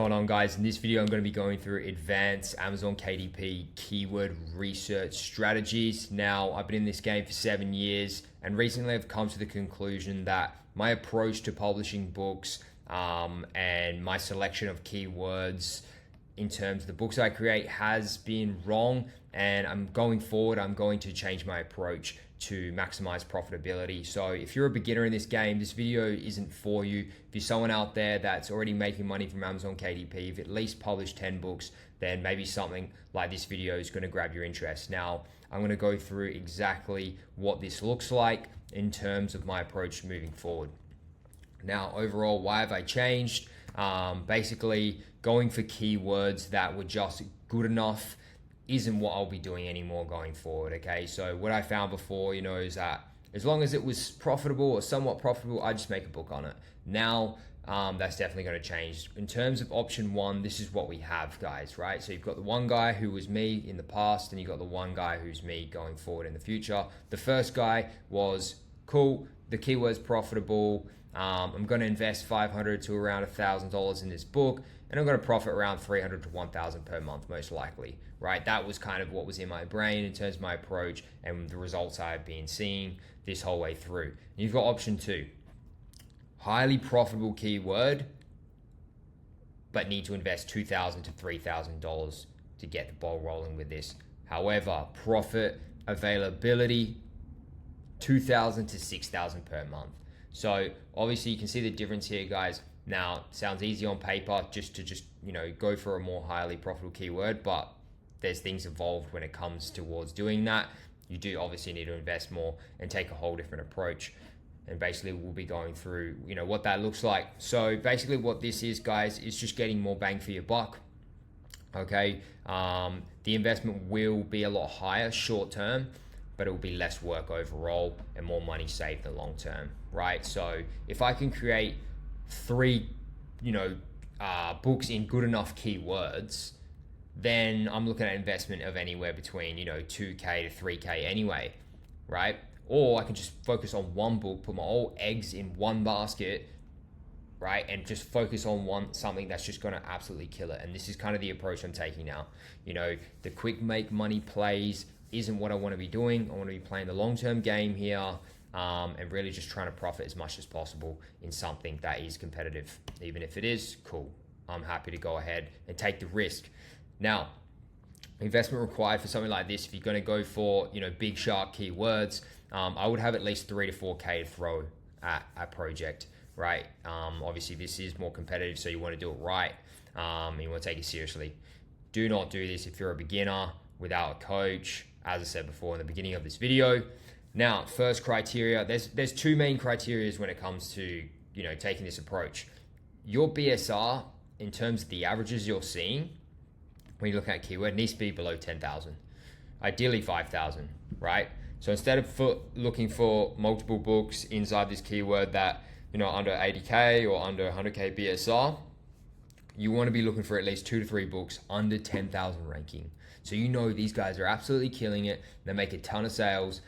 Going on, guys? In this video I'm going to be going through advanced Amazon KDP keyword research strategies. Now, I've been in this game for 7 years, and recently I've come to the conclusion that my approach to publishing books and my selection of keywords in terms of the books I create has been wrong, and I'm going to change my approach to maximize profitability. So if you're a beginner in this game, this video isn't for you. If you're someone out there that's already making money from Amazon KDP, you've at least published 10 books, then maybe something like this video is going to grab your interest. Now, I'm going to go through exactly what this looks like in terms of my approach moving forward. Now, overall, why have I changed? Basically, going for keywords that were just good enough isn't what I'll be doing anymore going forward, okay? So what I found before, is that as long as it was profitable or somewhat profitable, I just make a book on it. Now, that's definitely going to change. In terms of option one, this is what we have, guys, right? So you've got the one guy who was me in the past, and you've got the one guy who's me going forward in the future. The first guy was, cool, the keyword's profitable, I'm going to invest $500 to around $1,000 in this book, and I'm going to profit around $300 to $1,000 per month, most likely, right? That was kind of what was in my brain in terms of my approach and the results I've been seeing this whole way through. And you've got option two, highly profitable keyword, but need to invest $2,000 to $3,000 to get the ball rolling with this. However, profit availability, $2,000 to $6,000 per month. So obviously you can see the difference here, guys. Now, it sounds easy on paper just to go for a more highly profitable keyword, but there's things involved when it comes towards doing that. You do obviously need to invest more and take a whole different approach. And basically we'll be going through, what that looks like. So basically what this is, guys, is just getting more bang for your buck. Okay. The investment will be a lot higher short term, but it will be less work overall and more money saved in the long term, right? So if I can create 3, books in good enough keywords, then I'm looking at investment of anywhere between, $2K to $3K anyway, right? Or I can just focus on one book, put my all eggs in one basket, right? And just focus on something that's just going to absolutely kill it. And this is kind of the approach I'm taking now. The quick make money plays isn't what I want to be doing. I want to be playing the long-term game here, and really just trying to profit as much as possible in something that is competitive. Even if it is, cool. I'm happy to go ahead and take the risk. Now, investment required for something like this, if you're going to go for, big shark keywords, I would have at least 3 to 4K to throw at a project, right? Obviously this is more competitive, so you want to do it right. You want to take it seriously. Do not do this if you're a beginner without a coach, as I said before in the beginning of this video. Now, first criteria, there's 2 main criteria when it comes to, taking this approach. Your BSR, in terms of the averages you're seeing, when you look at keyword, needs to be below 10,000, ideally 5,000, right? So instead of looking for multiple books inside this keyword that, under 80K or under 100K BSR, you want to be looking for at least 2 to 3 books under 10,000 ranking. So these guys are absolutely killing it. They make a ton of sales,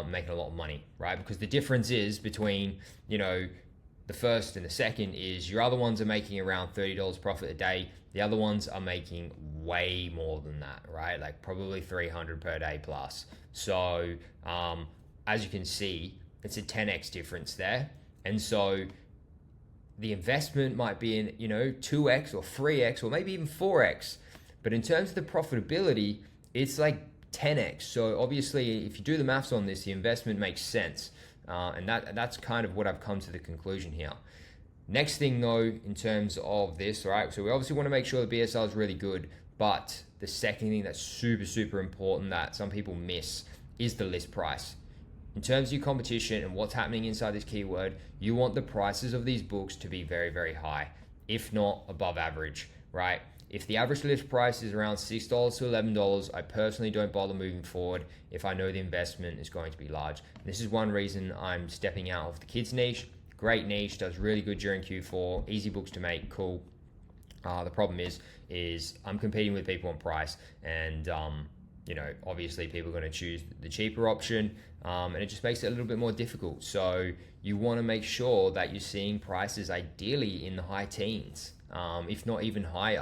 making a lot of money, right? Because the difference is between, the first and the second is your other ones are making around $30 profit a day. The other ones are making way more than that, right? Like probably 300 per day plus. So as you can see, it's a 10x difference there. And so the investment might be in, 2x or 3x or maybe even 4x. But in terms of the profitability, it's like 10x. So obviously, if you do the maths on this, the investment makes sense. And that's kind of what I've come to the conclusion here. Next thing though, in terms of this, right? So we obviously want to make sure the BSR is really good, but the second thing that's super, super important that some people miss is the list price. In terms of your competition and what's happening inside this keyword, you want the prices of these books to be very, very high, if not above average, right? If the average list price is around $6 to $11, I personally don't bother moving forward if I know the investment is going to be large. This is one reason I'm stepping out of the kids niche. Great niche, does really good during Q4, easy books to make, cool. The problem is I'm competing with people on price, and obviously people are going to choose the cheaper option, and it just makes it a little bit more difficult. So you want to make sure that you're seeing prices ideally in the high teens, if not even higher.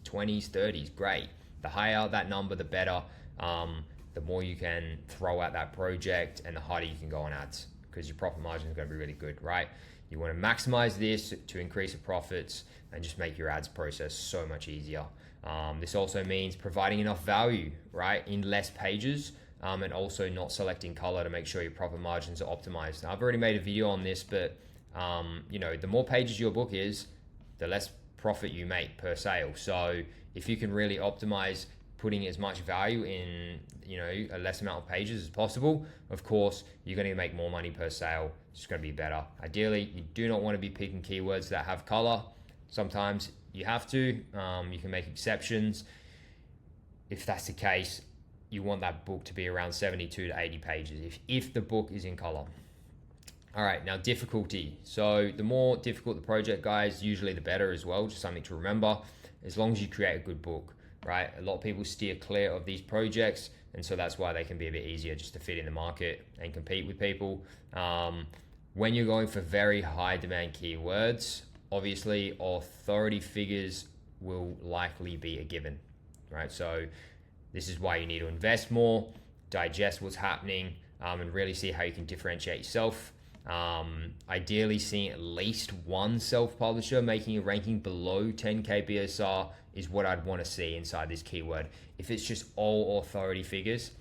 20s, 30s, great. The higher that number, the better. The more you can throw at that project and the harder you can go on ads, because your profit margin is going to be really good, right? You want to maximize this to increase the profits and just make your ads process so much easier. This also means providing enough value, right, in less pages, and also not selecting color to make sure your profit margins are optimized. Now, I've already made a video on this, but the more pages your book is, the less profit you make per sale. So if you can really optimize putting as much value in a less amount of pages as possible, of course you're going to make more money per sale. It's going to be better. Ideally, you do not want to be picking keywords that have color. Sometimes you have to. You can make exceptions. If that's the case, you want that book to be around 72 to 80 pages if the book is in color. All right, now difficulty. So the more difficult the project, guys, usually the better as well. Just something to remember, as long as you create a good book, right? A lot of people steer clear of these projects, and so that's why they can be a bit easier just to fit in the market and compete with people. When you're going for very high demand keywords, obviously authority figures will likely be a given, right? So this is why you need to invest more, digest what's happening, and really see how you can differentiate yourself. Ideally seeing at least one self-publisher making a ranking below 10k BSR is what I'd want to see inside this keyword. If it's just all authority figures,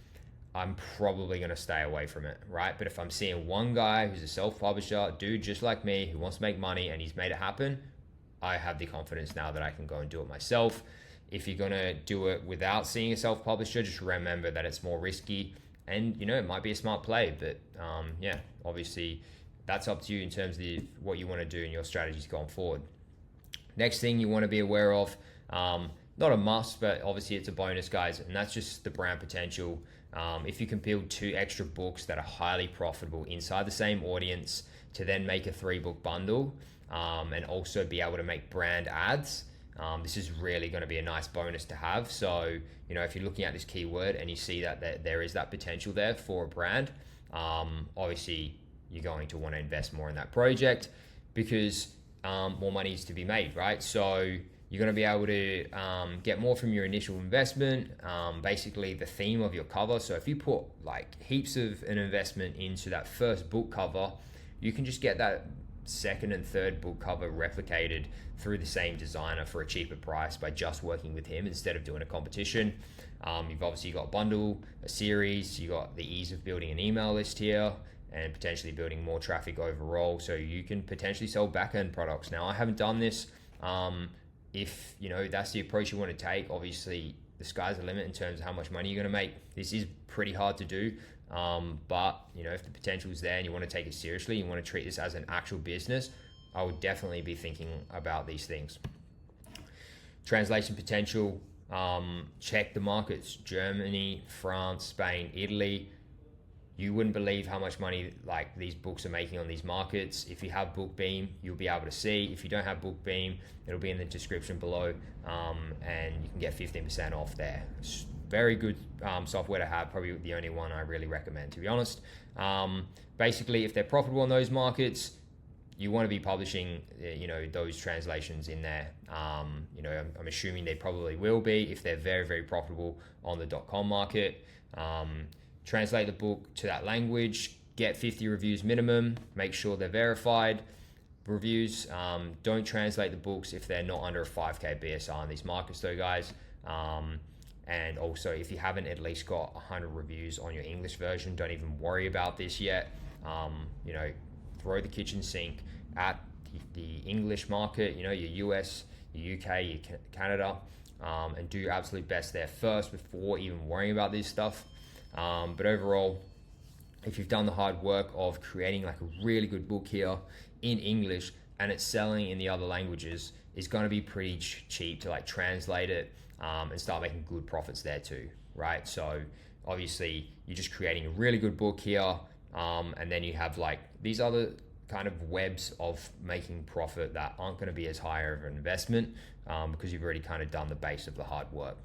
I'm probably going to stay away from it, right? But if I'm seeing one guy who's a self-publisher, dude just like me, who wants to make money and he's made it happen, I have the confidence now that I can go and do it myself. If you're going to do it without seeing a self-publisher, just remember that it's more risky, and it might be a smart play, but obviously that's up to you in terms of what you want to do and your strategies going forward. Next thing you want to be aware of, not a must, but obviously it's a bonus, guys, and that's just the brand potential. If you can build 2 extra books that are highly profitable inside the same audience to then make a 3-book bundle, and also be able to make brand ads, this is really going to be a nice bonus to have. So, if you're looking at this keyword and you see that there is that potential there for a brand, obviously you're going to want to invest more in that project, because more money is to be made, right? So you're going to be able to get more from your initial investment, basically the theme of your cover. So if you put like heaps of an investment into that first book cover, you can just get that second and third book cover replicated through the same designer for a cheaper price by just working with him instead of doing a competition. You've obviously got a bundle, a series, you got the ease of building an email list here, and potentially building more traffic overall, so you can potentially sell back-end products. Now, I haven't done this. If that's the approach you want to take, obviously the sky's the limit in terms of how much money you're going to make. This is pretty hard to do, but if the potential is there and you want to take it seriously, you want to treat this as an actual business, I would definitely be thinking about these things. Translation potential, check the markets: Germany, France, Spain, Italy. You wouldn't believe how much money like these books are making on these markets. If you have BookBeam, you'll be able to see. If you don't have BookBeam, it'll be in the description below, and you can get 15% off there. It's very good software to have, probably the only one I really recommend, to be honest. Basically, if they're profitable in those markets, you want to be publishing those translations in there. I'm assuming they probably will be if they're very, very profitable on the .com market. Translate the book to that language, get 50 reviews minimum, make sure they're verified reviews. Don't translate the books if they're not under a 5k BSR in these markets though, guys. And also, if you haven't at least got 100 reviews on your English version, don't even worry about this yet. Throw the kitchen sink at the English market, your US, your UK, your Canada, and do your absolute best there first before even worrying about this stuff. But overall, if you've done the hard work of creating like a really good book here in English and it's selling in the other languages, it's going to be pretty cheap to like translate it and start making good profits there too, right? So obviously you're just creating a really good book here, and then you have like these other kind of webs of making profit that aren't going to be as high of an investment, because you've already kind of done the base of the hard work.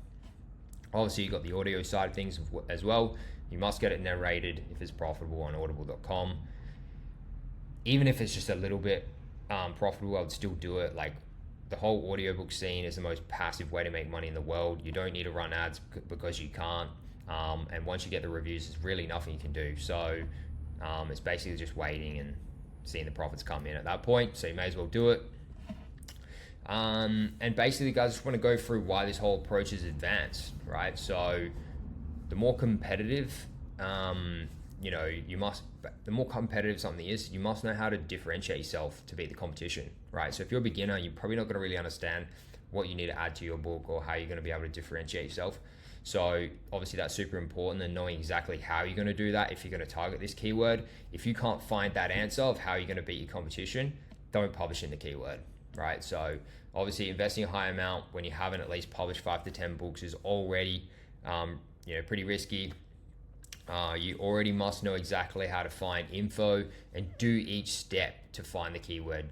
Obviously, you've got the audio side of things as well. You must get it narrated if it's profitable on audible.com. Even if it's just a little bit profitable, I would still do it. Like, the whole audiobook scene is the most passive way to make money in the world. You don't need to run ads because you can't. And once you get the reviews, there's really nothing you can do. So it's basically just waiting and seeing the profits come in at that point. So you may as well do it. And basically, guys, I just want to go through why this whole approach is advanced, right? So the more competitive, the more competitive something is, you must know how to differentiate yourself to beat the competition, right? So if you're a beginner, you're probably not going to really understand what you need to add to your book or how you're going to be able to differentiate yourself. So obviously that's super important, and knowing exactly how you're going to do that if you're going to target this keyword. If you can't find that answer of how you're going to beat your competition, don't publish in the keyword, right? So obviously investing a high amount when you haven't at least published 5 to 10 books is already pretty risky. You already must know exactly how to find info and do each step to find the keyword,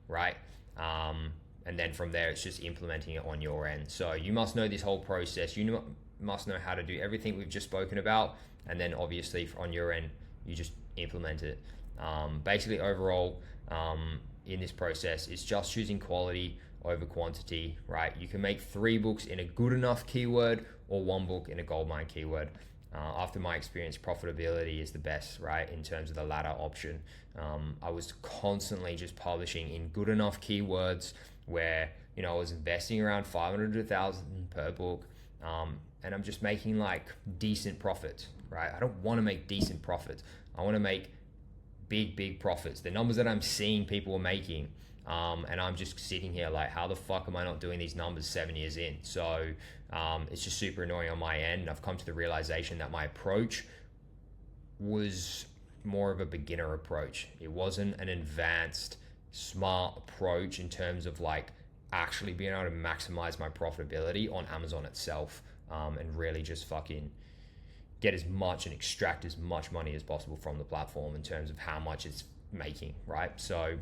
right? And then from there, it's just implementing it on your end. So you must know this whole process. You must know how to do everything we've just spoken about. And then obviously on your end, you just implement it. Basically overall, in this process, it's just choosing quality over quantity, right? You can make 3 books in a good enough keyword or 1 book in a goldmine keyword. After my experience, profitability is the best, right? In terms of the latter option. I was constantly just publishing in good enough keywords where, I was investing around 500 to 1,000 per book. And I'm just making like decent profits, right? I don't want to make decent profits. I want to make big profits. The numbers that I'm seeing people are making, and I'm just sitting here like, how the fuck am I not doing these numbers 7 years in? So it's just super annoying on my end. I've come to the realization that my approach was more of a beginner approach. It wasn't an advanced, smart approach in terms of like actually being able to maximize my profitability on Amazon itself, and really just fucking get as much and extract as much money as possible from the platform in terms of how much it's making, right? So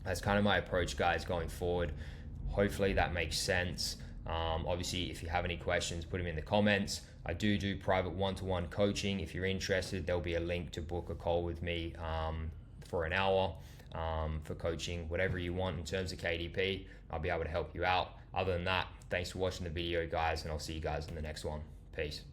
that's kind of my approach, guys, going forward. Hopefully that makes sense. Obviously, if you have any questions, put them in the comments. I do private one-to-one coaching. If you're interested, there'll be a link to book a call with me for an hour for coaching, whatever you want in terms of KDP. I'll be able to help you out. Other than that, thanks for watching the video, guys, and I'll see you guys in the next one. Peace.